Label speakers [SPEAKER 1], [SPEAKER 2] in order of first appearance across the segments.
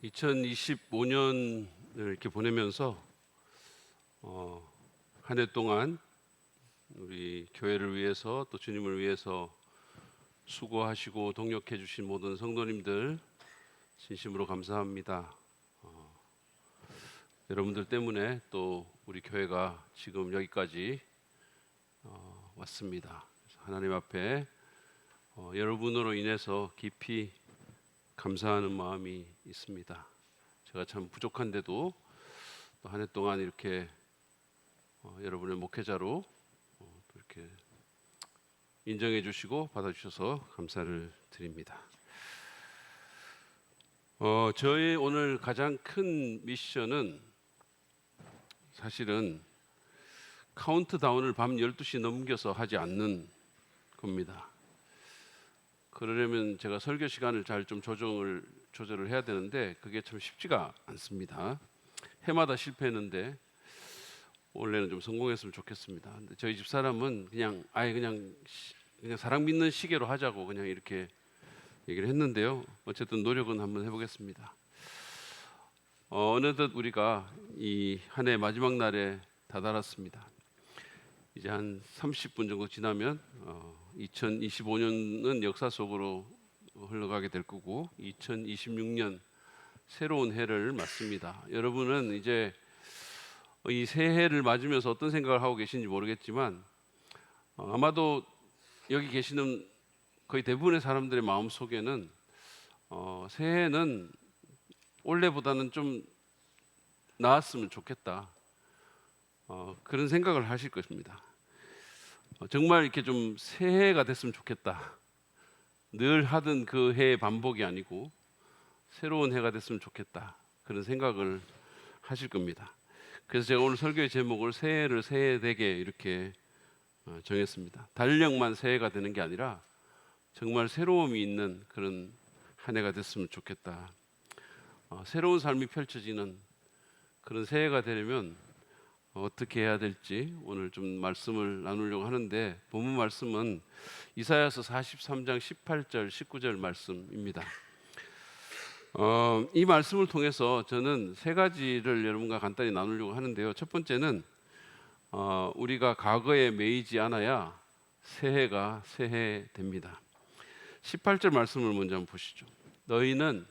[SPEAKER 1] 2025년을 이렇게 보내면서 한 해 동안 우리 교회를 위해서 또 주님을 위해서 수고하시고 동역해 주신 모든 성도님들 진심으로 감사합니다. 여러분들 때문에 또 우리 교회가 지금 여기까지 왔습니다. 그래서 하나님 앞에 여러분으로 인해서 깊이 감사하는 마음이 있습니다. 제가 참 부족한데도 또 한 해 동안 이렇게 여러분의 목회자로 또 이렇게 인정해 주시고 받아주셔서 감사를 드립니다. 저의 오늘 가장 큰 미션은 사실은 카운트다운을 밤 12시 넘겨서 하지 않는 겁니다. 그러려면 제가 설교 시간을 잘 좀 조절을 해야 되는데 그게 참 쉽지가 않습니다. 해마다 실패했는데 원래는 좀 성공했으면 좋겠습니다. 근데 저희 집 사람은 그냥 사랑 믿는 시계로 하자고 그냥 이렇게 얘기를 했는데요. 어쨌든 노력은 한번 해보겠습니다. 어느덧 우리가 이 한 해 마지막 날에 다다랐습니다. 이제 한 30분 정도 지나면 2025년은 역사 속으로 흘러가게 될 거고 2026년 새로운 해를 맞습니다. 여러분은 이제 이 새해를 맞으면서 어떤 생각을 하고 계신지 모르겠지만 아마도 여기 계시는 거의 대부분의 사람들의 마음 속에는 새해는 올해보다는 좀 나았으면 좋겠다, 그런 생각을 하실 것입니다. 정말 이렇게 좀 새해가 됐으면 좋겠다. 늘 하던 그 해의 반복이 아니고 새로운 해가 됐으면 좋겠다, 그런 생각을 하실 겁니다. 그래서 제가 오늘 설교의 제목을 새해를 새해되게 이렇게 정했습니다. 달력만 새해가 되는 게 아니라 정말 새로움이 있는 그런 한 해가 됐으면 좋겠다. 새로운 삶이 펼쳐지는 그런 새해가 되려면 어떻게 해야 될지 오늘 좀 말씀을 나누려고 하는데, 본문 말씀은 이사야서 43장 18절 19절 말씀입니다. 이 말씀을 통해서 저는 세 가지를 여러분과 간단히 나누려고 하는데요. 첫 번째는 우리가 과거에 매이지 않아야 새해가 새해됩니다. 18절 말씀을 먼저 한번 보시죠. 너희는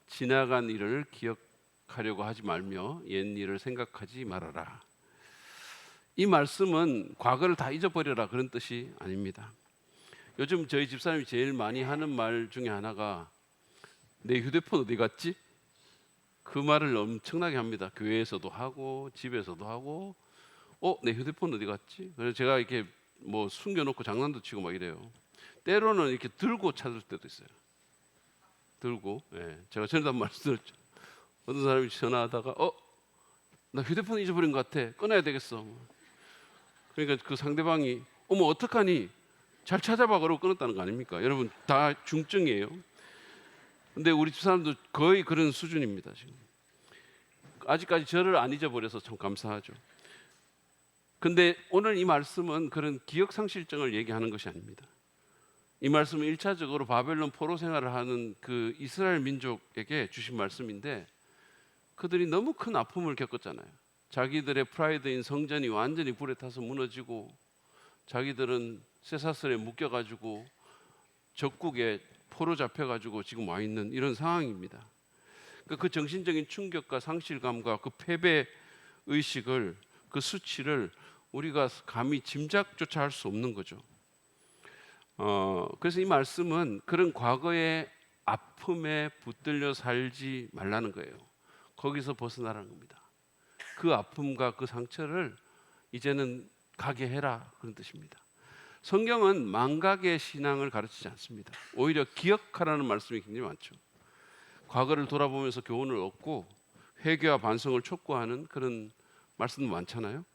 [SPEAKER 1] 지나간 일을 기억하려고 하지 말며 옛 일을 생각하지 말아라. 이 말씀은 과거를 다 잊어버려라 그런 뜻이 아닙니다. 요즘 저희 집사람이 제일 많이 하는 말 중에 하나가 내 휴대폰 어디 갔지? 그 말을 엄청나게 합니다. 교회에서도 하고 집에서도 하고 내 휴대폰 어디 갔지? 그래서 제가 이렇게 뭐 숨겨놓고 장난도 치고 막 이래요. 때로는 이렇게 들고 찾을 때도 있어요. 들고. 제가 전에도 한 말씀드렸죠. 어떤 사람이 전화하다가 나 휴대폰 잊어버린 것 같아, 끊어야 되겠어. 그러니까 그 상대방이 어머 어떡하니, 잘 찾아봐 그러고 끊었다는 거 아닙니까? 여러분 다 중증이에요. 근데 우리 집사람도 거의 그런 수준입니다. 지금 아직까지 저를 안 잊어버려서 참 감사하죠. 근데 오늘 이 말씀은 그런 기억상실증을 얘기하는 것이 아닙니다. 이 말씀은 1차적으로 바벨론 포로 생활을 하는 그 이스라엘 민족에게 주신 말씀인데, 그들이 너무 큰 아픔을 겪었잖아요. 자기들의 프라이드인 성전이 완전히 불에 타서 무너지고, 자기들은 쇠사슬에 묶여가지고 적국에 포로 잡혀가지고 지금 와 있는 이런 상황입니다. 그 정신적인 충격과 상실감과 그 패배 의식을, 그 수치를 우리가 감히 짐작조차 할 수 없는 거죠. 그래서 이 말씀은 그런 과거의 아픔에 붙들려 살지 말라는 거예요. 거기서 벗어나라는 겁니다. 그 아픔과 그 상처를 이제는 가게 해라, 그런 뜻입니다. 성경은 망각의 신앙을 가르치지 않습니다. 오히려 기억하라는 말씀이 굉장히 많죠. 과거를 돌아보면서 교훈을 얻고 회개와 반성을 촉구하는 그런 말씀도 많잖아요.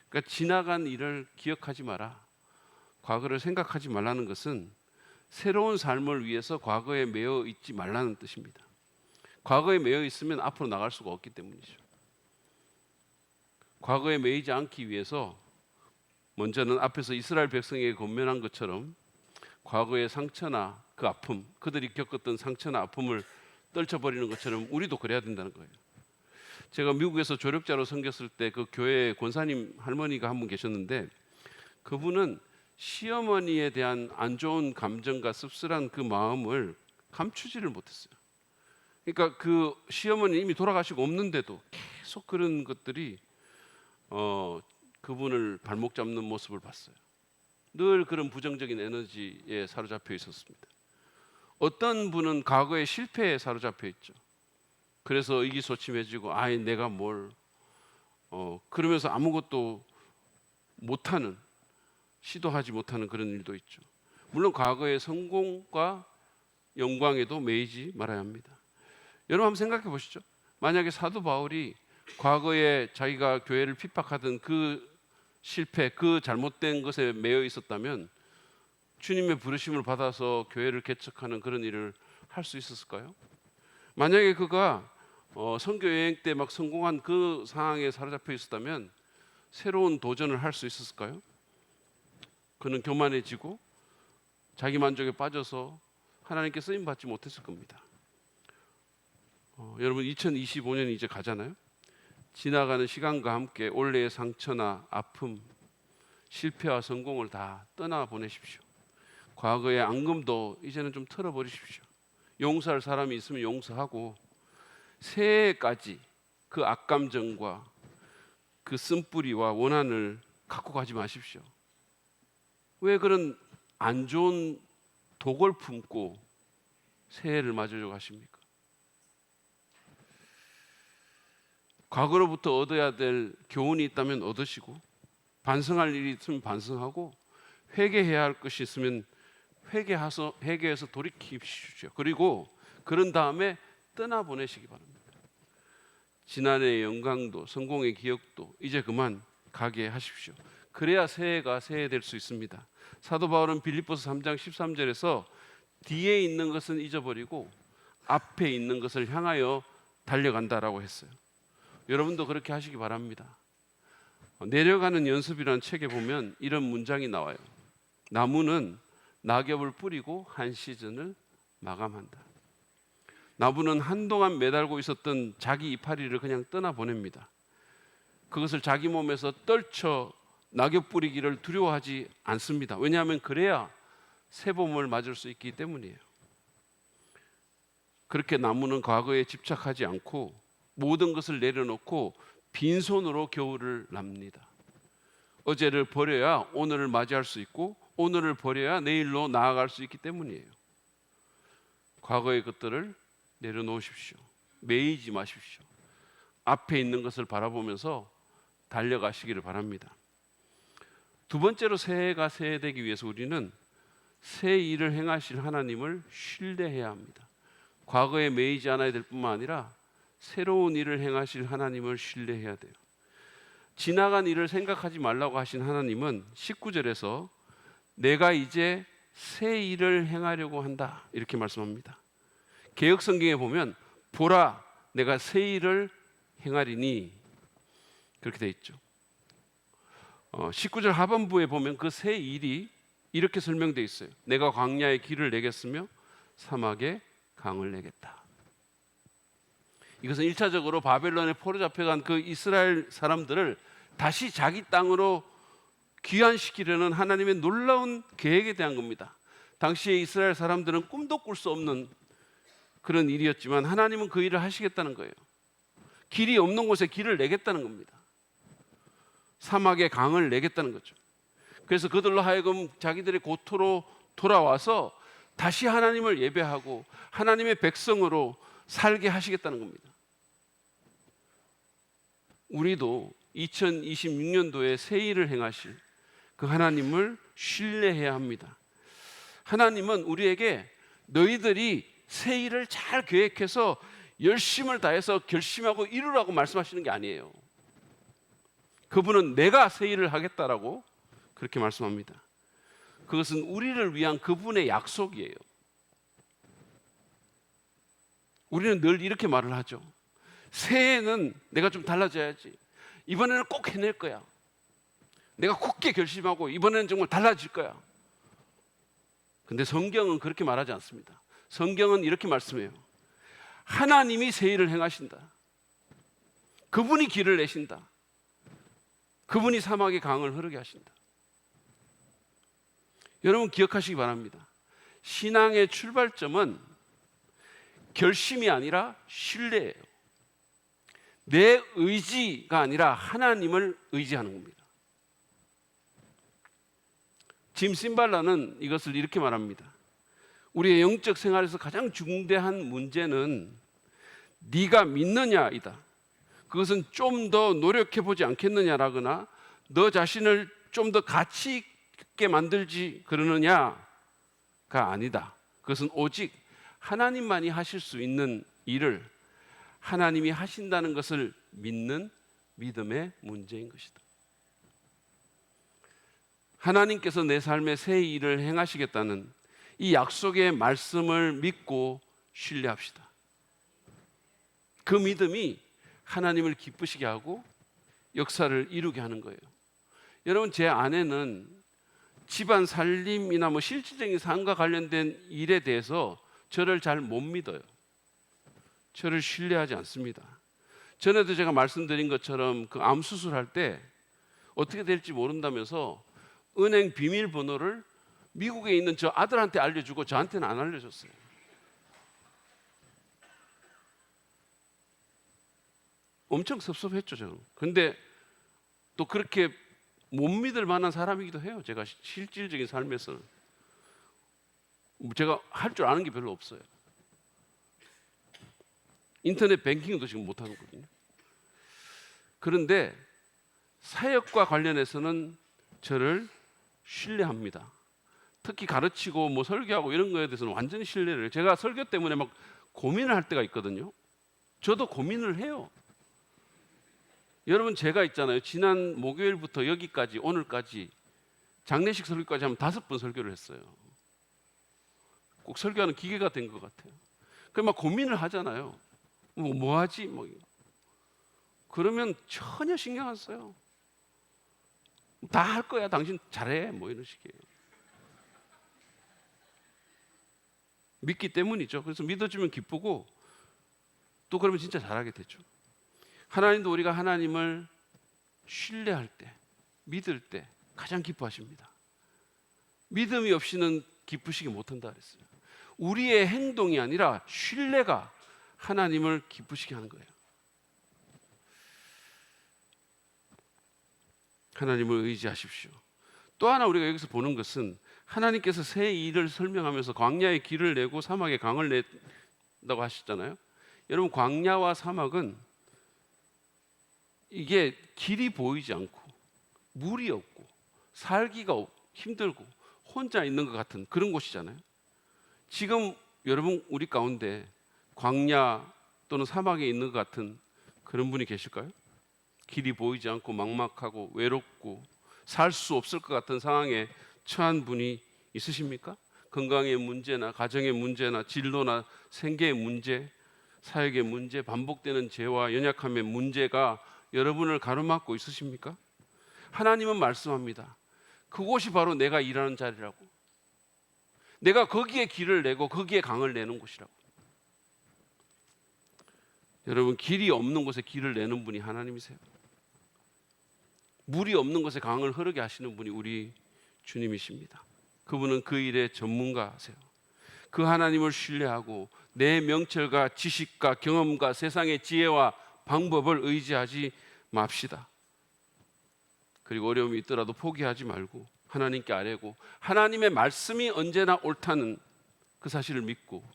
[SPEAKER 1] 그러니까 지나간 일을 기억하지 마라, 과거를 생각하지 말라는 것은 새로운 삶을 위해서 과거에 매여 있지 말라는 뜻입니다. 과거에 매여 있으면 앞으로 나갈 수가 없기 때문이죠. 과거에 매이지 않기 위해서 먼저는 앞에서 이스라엘 백성에게 권면한 것처럼 과거의 상처나 그 아픔, 그들이 겪었던 상처나 아픔을 떨쳐버리는 것처럼 우리도 그래야 된다는 거예요. 제가 미국에서 조력자로 섬겼을 때 그 교회 권사님 할머니가 한 분 계셨는데, 그분은 시어머니에 대한 안 좋은 감정과 씁쓸한 그 마음을 감추지를 못했어요. 그러니까 그 시어머니 이미 돌아가시고 없는데도 계속 그런 것들이 그분을 발목 잡는 모습을 봤어요. 늘 그런 부정적인 에너지에 사로잡혀 있었습니다. 어떤 분은 과거의 실패에 사로잡혀 있죠. 그래서 의기소침해지고 아이 내가 뭘 그러면서 아무것도 못하는, 시도하지 못하는 그런 일도 있죠. 물론 과거의 성공과 영광에도 매이지 말아야 합니다. 여러분 한번 생각해 보시죠. 만약에 사도 바울이 과거에 자기가 교회를 핍박하던 그 실패, 그 잘못된 것에 매여 있었다면 주님의 부르심을 받아서 교회를 개척하는 그런 일을 할 수 있었을까요? 만약에 그가 선교 여행 때 막 성공한 그 상황에 사로잡혀 있었다면 새로운 도전을 할 수 있었을까요? 그는 교만해지고 자기 만족에 빠져서 하나님께 쓰임 받지 못했을 겁니다. 여러분 2025년이 이제 가잖아요. 지나가는 시간과 함께 올해의 상처나 아픔, 실패와 성공을 다 떠나보내십시오. 과거의 앙금도 이제는 좀 털어버리십시오. 용서할 사람이 있으면 용서하고 새해까지 그 악감정과 그 쓴뿌리와 원한을 갖고 가지 마십시오. 왜 그런 안 좋은 독을 품고 새해를 맞으려고 하십니까? 과거로부터 얻어야 될 교훈이 있다면 얻으시고, 반성할 일이 있으면 반성하고, 회개해야 할 것이 있으면 회개해서 돌이키십시오. 그리고 그런 다음에 떠나보내시기 바랍니다. 지난해의 영광도 성공의 기억도 이제 그만 가게 하십시오. 그래야 새해가 새해 될 수 있습니다. 사도 바울은 빌립보서 3장 13절에서 뒤에 있는 것은 잊어버리고 앞에 있는 것을 향하여 달려간다라고 했어요. 여러분도 그렇게 하시기 바랍니다. 내려가는 연습이라는 책에 보면 이런 문장이 나와요. 나무는 낙엽을 뿌리고 한 시즌을 마감한다. 나무는 한동안 매달고 있었던 자기 이파리를 그냥 떠나보냅니다. 그것을 자기 몸에서 떨쳐 낙엽 뿌리기를 두려워하지 않습니다. 왜냐하면 그래야 새봄을 맞을 수 있기 때문이에요. 그렇게 나무는 과거에 집착하지 않고 모든 것을 내려놓고 빈손으로 겨울을 납니다. 어제를 버려야 오늘을 맞이할 수 있고 오늘을 버려야 내일로 나아갈 수 있기 때문이에요. 과거의 것들을 내려놓으십시오. 매이지 마십시오. 앞에 있는 것을 바라보면서 달려가시기를 바랍니다. 두 번째로 새해가 새해되기 위해서 우리는 새 일을 행하실 하나님을 신뢰해야 합니다. 과거에 매이지 않아야 될 뿐만 아니라 새로운 일을 행하실 하나님을 신뢰해야 돼요. 지나간 일을 생각하지 말라고 하신 하나님은 19절에서 내가 이제 새 일을 행하려고 한다 이렇게 말씀합니다. 개역 성경에 보면 보라 내가 새 일을 행하리니 그렇게 돼 있죠. 19절 하반부에 보면 그 새 일이 이렇게 설명되어 있어요. 내가 광야에 길을 내겠으며 사막에 강을 내겠다. 이것은 1차적으로 바벨론에 포로잡혀간 그 이스라엘 사람들을 다시 자기 땅으로 귀환시키려는 하나님의 놀라운 계획에 대한 겁니다. 당시에 이스라엘 사람들은 꿈도 꿀 수 없는 그런 일이었지만 하나님은 그 일을 하시겠다는 거예요. 길이 없는 곳에 길을 내겠다는 겁니다. 사막에 강을 내겠다는 거죠. 그래서 그들로 하여금 자기들의 고토로 돌아와서 다시 하나님을 예배하고 하나님의 백성으로 살게 하시겠다는 겁니다. 우리도 2026년도에 새 일을 행하실 그 하나님을 신뢰해야 합니다. 하나님은 우리에게 너희들이 새 일을 잘 계획해서 열심을 다해서 결심하고 이루라고 말씀하시는 게 아니에요. 그분은 내가 새 일을 하겠다라고 그렇게 말씀합니다. 그것은 우리를 위한 그분의 약속이에요. 우리는 늘 이렇게 말을 하죠. 새해에는 내가 좀 달라져야지. 이번에는 꼭 해낼 거야. 내가 굳게 결심하고 이번에는 정말 달라질 거야. 근데 성경은 그렇게 말하지 않습니다. 성경은 이렇게 말씀해요. 하나님이 새 일을 행하신다. 그분이 길을 내신다. 그분이 사막의 강을 흐르게 하신다. 여러분 기억하시기 바랍니다. 신앙의 출발점은 결심이 아니라 신뢰예요. 내 의지가 아니라 하나님을 의지하는 겁니다. 짐 심발라는 이것을 이렇게 말합니다. 우리의 영적 생활에서 가장 중대한 문제는 네가 믿느냐이다. 그것은 좀 더 노력해 보지 않겠느냐라거나 너 자신을 좀 더 가치 있게 만들지 그러느냐가 아니다. 그것은 오직 하나님만이 하실 수 있는 일을 하나님이 하신다는 것을 믿는 믿음의 문제인 것이다. 하나님께서 내 삶에 새 일을 행하시겠다는 이 약속의 말씀을 믿고 신뢰합시다. 그 믿음이 하나님을 기쁘시게 하고 역사를 이루게 하는 거예요. 여러분, 제 아내는 집안 살림이나 실질적인 삶과 관련된 일에 대해서 저를 잘 못 믿어요. 저를 신뢰하지 않습니다. 전에도 제가 말씀드린 것처럼 그 암 수술할 때 어떻게 될지 모른다면서 은행 비밀번호를 미국에 있는 저 아들한테 알려주고 저한테는 안 알려줬어요. 엄청 섭섭했죠, 저는. 근데 또 그렇게 못 믿을 만한 사람이기도 해요. 제가 실질적인 삶에서는 제가 할 줄 아는 게 별로 없어요. 인터넷 뱅킹도 지금 못 하는 거거든요. 그런데 사역과 관련해서는 저를 신뢰합니다. 특히 가르치고 설교하고 이런 거에 대해서는 완전히 신뢰를 해요. 제가 설교 때문에 막 고민을 할 때가 있거든요. 저도 고민을 해요. 여러분, 제가 있잖아요. 지난 목요일부터 여기까지 오늘까지 장례식 설교까지 하면 5번 설교를 했어요. 꼭 설교하는 기계가 된 것 같아요. 그럼 막 고민을 하잖아요. 뭐 하지? 그러면 전혀 신경 안 써요. 다 할 거야. 당신 잘해. 이런 식이에요. 믿기 때문이죠. 그래서 믿어주면 기쁘고 또 그러면 진짜 잘하게 되죠. 하나님도 우리가 하나님을 신뢰할 때, 믿을 때 가장 기뻐하십니다. 믿음이 없이는 기쁘시게 못한다 그랬어요. 우리의 행동이 아니라 신뢰가 하나님을 기쁘시게 하는 거예요. 하나님을 의지하십시오. 또 하나 우리가 여기서 보는 것은 하나님께서 새 일을 설명하면서 광야에 길을 내고 사막에 강을 낸다고 하셨잖아요. 여러분, 광야와 사막은 이게 길이 보이지 않고 물이 없고 살기가 힘들고 혼자 있는 것 같은 그런 곳이잖아요. 지금 여러분 우리 가운데 광야 또는 사막에 있는 것 같은 그런 분이 계실까요? 길이 보이지 않고 막막하고 외롭고 살 수 없을 것 같은 상황에 처한 분이 있으십니까? 건강의 문제나 가정의 문제나 진로나 생계의 문제, 사역의 문제, 반복되는 죄와 연약함의 문제가 여러분을 가로막고 있으십니까? 하나님은 말씀합니다. 그곳이 바로 내가 일하는 자리라고. 내가 거기에 길을 내고 거기에 강을 내는 곳이라고. 여러분, 길이 없는 곳에 길을 내는 분이 하나님이세요. 물이 없는 곳에 강을 흐르게 하시는 분이 우리 주님이십니다. 그분은 그 일의 전문가세요. 그 하나님을 신뢰하고 내 명철과 지식과 경험과 세상의 지혜와 방법을 의지하지 맙시다. 그리고 어려움이 있더라도 포기하지 말고 하나님께 아뢰고 하나님의 말씀이 언제나 옳다는 그 사실을 믿고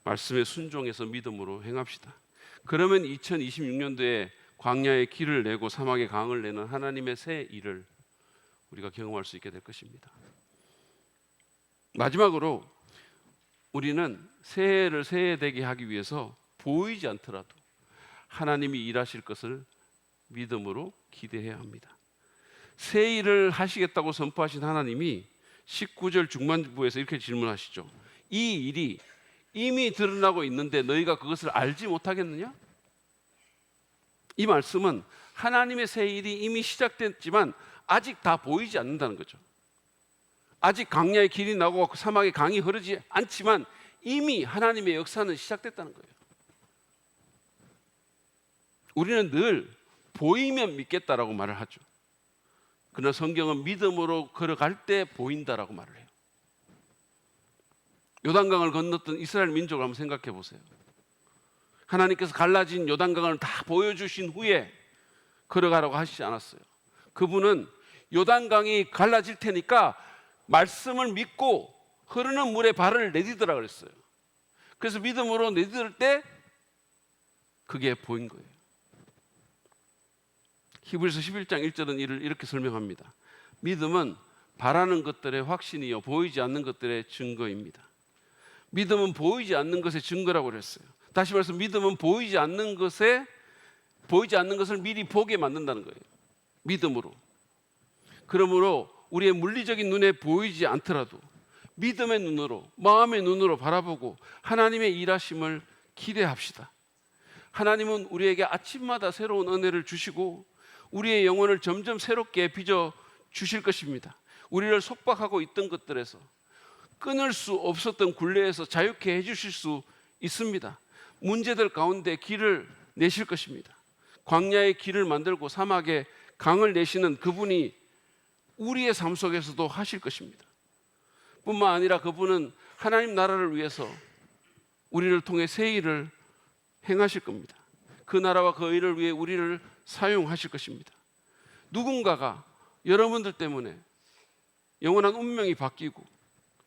[SPEAKER 1] 말씀에 순종해서 믿음으로 행합시다. 그러면 2026년도에 광야에 길을 내고 사막에 강을 내는 하나님의 새 일을 우리가 경험할 수 있게 될 것입니다. 마지막으로 우리는 새해를 새해되게 하기 위해서 보이지 않더라도 하나님이 일하실 것을 믿음으로 기대해야 합니다. 새 일을 하시겠다고 선포하신 하나님이 19절 중반부에서 이렇게 질문하시죠. 이 일이 이미 드러나고 있는데 너희가 그것을 알지 못하겠느냐? 이 말씀은 하나님의 새 일이 이미 시작됐지만 아직 다 보이지 않는다는 거죠. 아직 광야의 길이 나고 사막에 강이 흐르지 않지만 이미 하나님의 역사는 시작됐다는 거예요. 우리는 늘 보이면 믿겠다라고 말을 하죠. 그러나 성경은 믿음으로 걸어갈 때 보인다라고 말을 해요. 요단강을 건넜던 이스라엘 민족을 한번 생각해 보세요. 하나님께서 갈라진 요단강을 다 보여주신 후에 걸어가라고 하시지 않았어요. 그분은 요단강이 갈라질 테니까 말씀을 믿고 흐르는 물에 발을 내디더라 그랬어요. 그래서 믿음으로 내디딜 때 그게 보인 거예요. 히브리서 11장 1절은 이를 이렇게 설명합니다. 믿음은 바라는 것들의 확신이요 보이지 않는 것들의 증거입니다. 믿음은 보이지 않는 것의 증거라고 그랬어요. 다시 말해서 믿음은 보이지 않는 것을 미리 보게 만든다는 거예요. 믿음으로. 그러므로 우리의 물리적인 눈에 보이지 않더라도 믿음의 눈으로, 마음의 눈으로 바라보고 하나님의 일하심을 기대합시다. 하나님은 우리에게 아침마다 새로운 은혜를 주시고 우리의 영혼을 점점 새롭게 빚어 주실 것입니다. 우리를 속박하고 있던 것들에서, 끊을 수 없었던 굴레에서 자유케 해주실 수 있습니다. 문제들 가운데 길을 내실 것입니다. 광야의 길을 만들고 사막에 강을 내시는 그분이 우리의 삶 속에서도 하실 것입니다. 뿐만 아니라 그분은 하나님 나라를 위해서 우리를 통해 새 일을 행하실 겁니다. 그 나라와 그 일을 위해 우리를 사용하실 것입니다. 누군가가 여러분들 때문에 영원한 운명이 바뀌고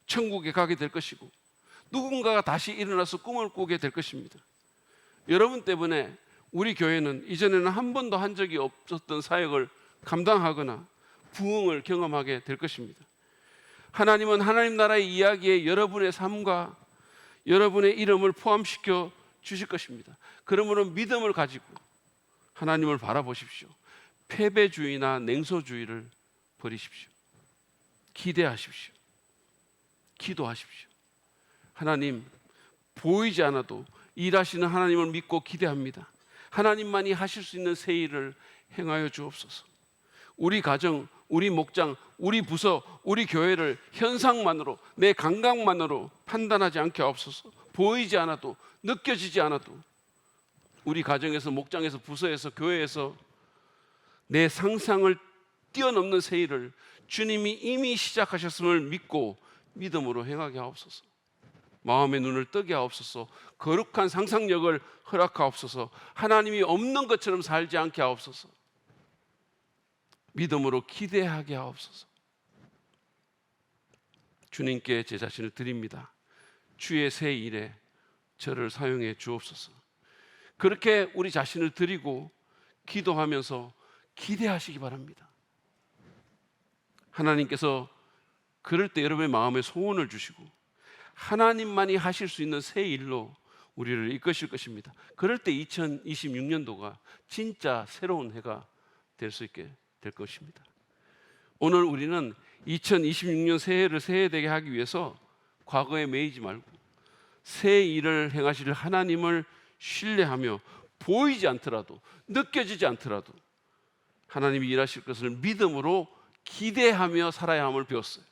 [SPEAKER 1] 천국에 가게 될 것이고, 누군가가 다시 일어나서 꿈을 꾸게 될 것입니다. 여러분 때문에 우리 교회는 이전에는 한 번도 한 적이 없었던 사역을 감당하거나 부흥을 경험하게 될 것입니다. 하나님은 하나님 나라의 이야기에 여러분의 삶과 여러분의 이름을 포함시켜 주실 것입니다. 그러므로 믿음을 가지고 하나님을 바라보십시오. 패배주의나 냉소주의를 버리십시오. 기대하십시오. 기도하십시오. 하나님, 보이지 않아도 일하시는 하나님을 믿고 기대합니다. 하나님만이 하실 수 있는 새 일을 행하여 주옵소서. 우리 가정, 우리 목장, 우리 부서, 우리 교회를 현상만으로, 내 감각만으로 판단하지 않게 하옵소서. 보이지 않아도, 느껴지지 않아도 우리 가정에서, 목장에서, 부서에서, 교회에서 내 상상을 뛰어넘는 새 일을 주님이 이미 시작하셨음을 믿고 믿음으로 행하게 하옵소서. 마음의 눈을 뜨게 하옵소서. 거룩한 상상력을 허락하옵소서. 하나님이 없는 것처럼 살지 않게 하옵소서. 믿음으로 기대하게 하옵소서. 주님께 제 자신을 드립니다. 주의 새 일에 저를 사용해 주옵소서. 그렇게 우리 자신을 드리고 기도하면서 기대하시기 바랍니다. 하나님께서 그럴 때 여러분의 마음에 소원을 주시고 하나님만이 하실 수 있는 새 일로 우리를 이끄실 것입니다. 그럴 때 2026년도가 진짜 새로운 해가 될 수 있게 될 것입니다. 오늘 우리는 2026년 새해를 새해되게 하기 위해서 과거에 매이지 말고 새 일을 행하실 하나님을 신뢰하며 보이지 않더라도, 느껴지지 않더라도 하나님이 일하실 것을 믿음으로 기대하며 살아야 함을 배웠어요.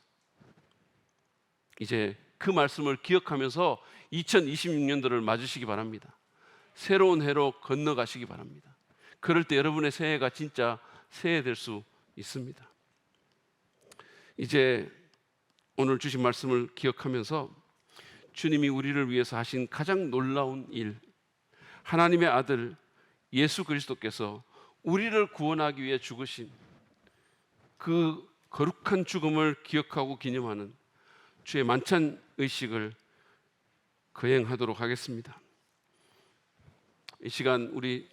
[SPEAKER 1] 이제 그 말씀을 기억하면서 2026년도를 맞으시기 바랍니다. 새로운 해로 건너가시기 바랍니다. 그럴 때 여러분의 새해가 진짜 새해 될 수 있습니다. 이제 오늘 주신 말씀을 기억하면서 주님이 우리를 위해서 하신 가장 놀라운 일, 하나님의 아들 예수 그리스도께서 우리를 구원하기 위해 죽으신 그 거룩한 죽음을 기억하고 기념하는 주의 만찬 의식을 거행하도록 하겠습니다. 이 시간 우리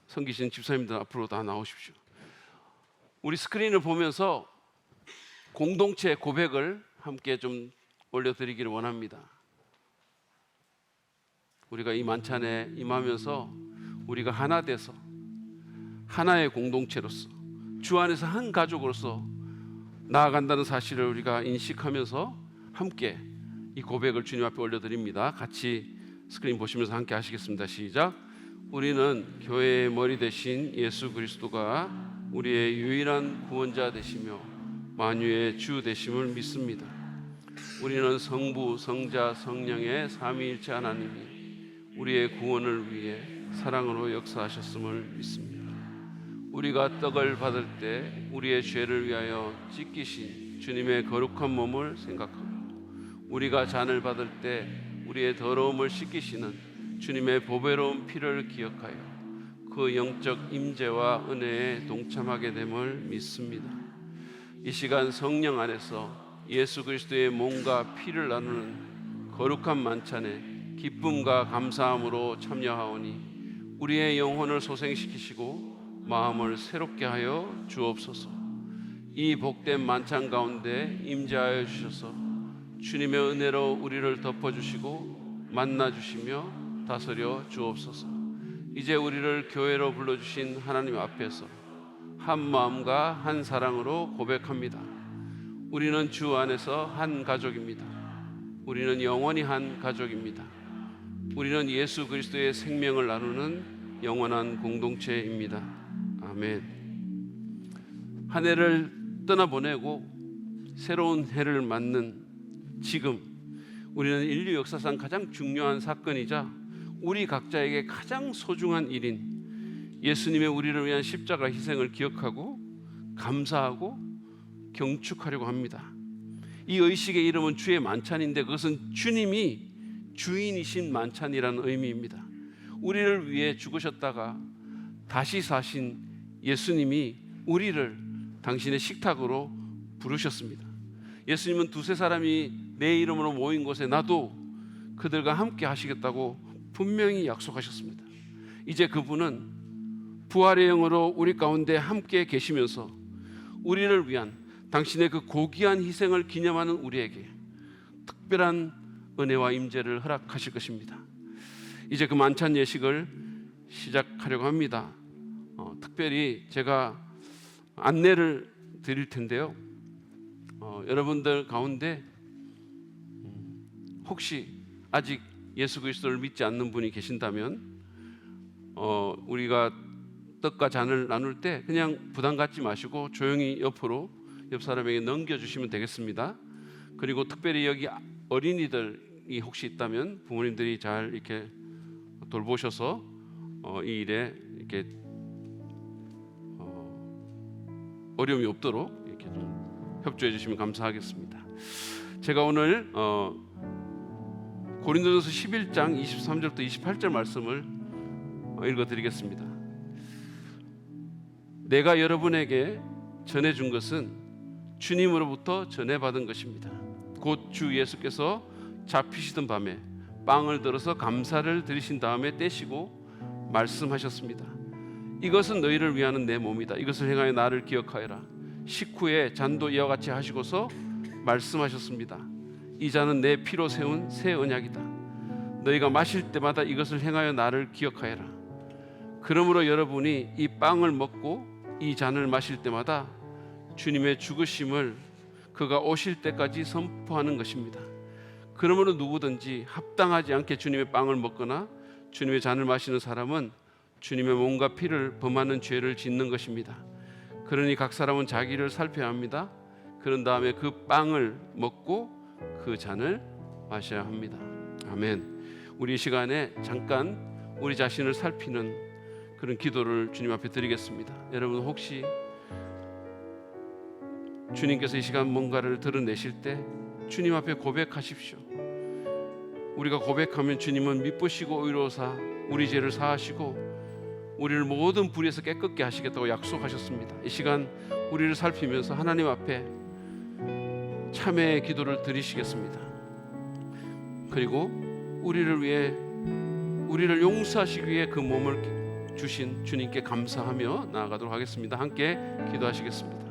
[SPEAKER 1] 섬기신 집사님들 앞으로 다 나오십시오. 우리 스크린을 보면서 공동체 고백을 함께 좀 올려드리기를 원합니다. 우리가 이 만찬에 임하면서 우리가 하나 돼서 하나의 공동체로서 주 안에서 한 가족으로서 나아간다는 사실을 우리가 인식하면서 함께 이 고백을 주님 앞에 올려드립니다. 같이 스크린 보시면서 함께 하시겠습니다. 시작. 우리는 교회의 머리 되신 예수 그리스도가 우리의 유일한 구원자 되시며 만유의 주 되심을 믿습니다. 우리는 성부, 성자, 성령의 삼위일체 하나님이 우리의 구원을 위해 사랑으로 역사하셨음을 믿습니다. 우리가 떡을 받을 때 우리의 죄를 위하여 찢기신 주님의 거룩한 몸을 생각하고, 우리가 잔을 받을 때 우리의 더러움을 씻기시는 주님의 보배로운 피를 기억하여 그 영적 임재와 은혜에 동참하게 됨을 믿습니다. 이 시간 성령 안에서 예수 그리스도의 몸과 피를 나누는 거룩한 만찬에 기쁨과 감사함으로 참여하오니 우리의 영혼을 소생시키시고 마음을 새롭게 하여 주옵소서. 이 복된 만찬 가운데 임재하여 주셔서 주님의 은혜로 우리를 덮어주시고 만나주시며 다스려 주옵소서. 이제 우리를 교회로 불러주신 하나님 앞에서 한 마음과 한 사랑으로 고백합니다. 우리는 주 안에서 한 가족입니다. 우리는 영원히 한 가족입니다. 우리는 예수 그리스도의 생명을 나누는 영원한 공동체입니다. 아멘. 한 해를 떠나보내고 새로운 해를 맞는 지금, 우리는 인류 역사상 가장 중요한 사건이자 우리 각자에게 가장 소중한 일인 예수님의 우리를 위한 십자가 희생을 기억하고 감사하고 경축하려고 합니다. 이 의식의 이름은 주의 만찬인데 그것은 주님이 주인이신 만찬이라는 의미입니다. 우리를 위해 죽으셨다가 다시 사신 예수님이 우리를 당신의 식탁으로 부르셨습니다. 예수님은 두세 사람이 내 이름으로 모인 곳에 나도 그들과 함께 하시겠다고 분명히 약속하셨습니다. 이제 그분은 부활의 영으로 우리 가운데 함께 계시면서 우리를 위한 당신의 그 고귀한 희생을 기념하는 우리에게 특별한 은혜와 임재를 허락하실 것입니다. 이제 그 만찬 예식을 시작하려고 합니다. 특별히 제가 안내를 드릴 텐데요. 여러분들 가운데 혹시 아직 예수 그리스도를 믿지 않는 분이 계신다면 우리가 떡과 잔을 나눌 때 그냥 부담 갖지 마시고 조용히 옆으로 옆 사람에게 넘겨주시면 되겠습니다. 그리고 특별히 여기 어린이들이 혹시 있다면 부모님들이 잘 이렇게 돌보셔서 이 일에 이렇게 어려움이 없도록 이렇게 좀 협조해 주시면 감사하겠습니다. 제가 오늘 고린도전서 11장 23절부터 28절 말씀을 읽어드리겠습니다. 내가 여러분에게 전해준 것은 주님으로부터 전해받은 것입니다. 곧 주 예수께서 잡히시던 밤에 빵을 들어서 감사를 드리신 다음에 떼시고 말씀하셨습니다. 이것은 너희를 위하는 내 몸이다. 이것을 행하여 나를 기억하여라. 식후에 잔도 이와 같이 하시고서 말씀하셨습니다. 이 잔은 내 피로 세운 새 언약이다. 너희가 마실 때마다 이것을 행하여 나를 기억하여라. 그러므로 여러분이 이 빵을 먹고 이 잔을 마실 때마다 주님의 죽으심을 그가 오실 때까지 선포하는 것입니다. 그러므로 누구든지 합당하지 않게 주님의 빵을 먹거나 주님의 잔을 마시는 사람은 주님의 몸과 피를 범하는 죄를 짓는 것입니다. 그러니 각 사람은 자기를 살펴야 합니다. 그런 다음에 그 빵을 먹고 그 잔을 마셔야 합니다. 아멘. 우리 이 시간에 잠깐 우리 자신을 살피는 그런 기도를 주님 앞에 드리겠습니다. 여러분 혹시 주님께서 이 시간 뭔가를 드러내실 때 주님 앞에 고백하십시오. 우리가 고백하면 주님은 미쁘시고 의로우사 우리 죄를 사하시고 우리를 모든 불의에서 깨끗게 하시겠다고 약속하셨습니다. 이 시간 우리를 살피면서 하나님 앞에 참회의 기도를 드리시겠습니다. 그리고 우리를 위해 우리를 용서하시기 위해 그 몸을 주신 주님께 감사하며 나아가도록 하겠습니다. 함께 기도하시겠습니다.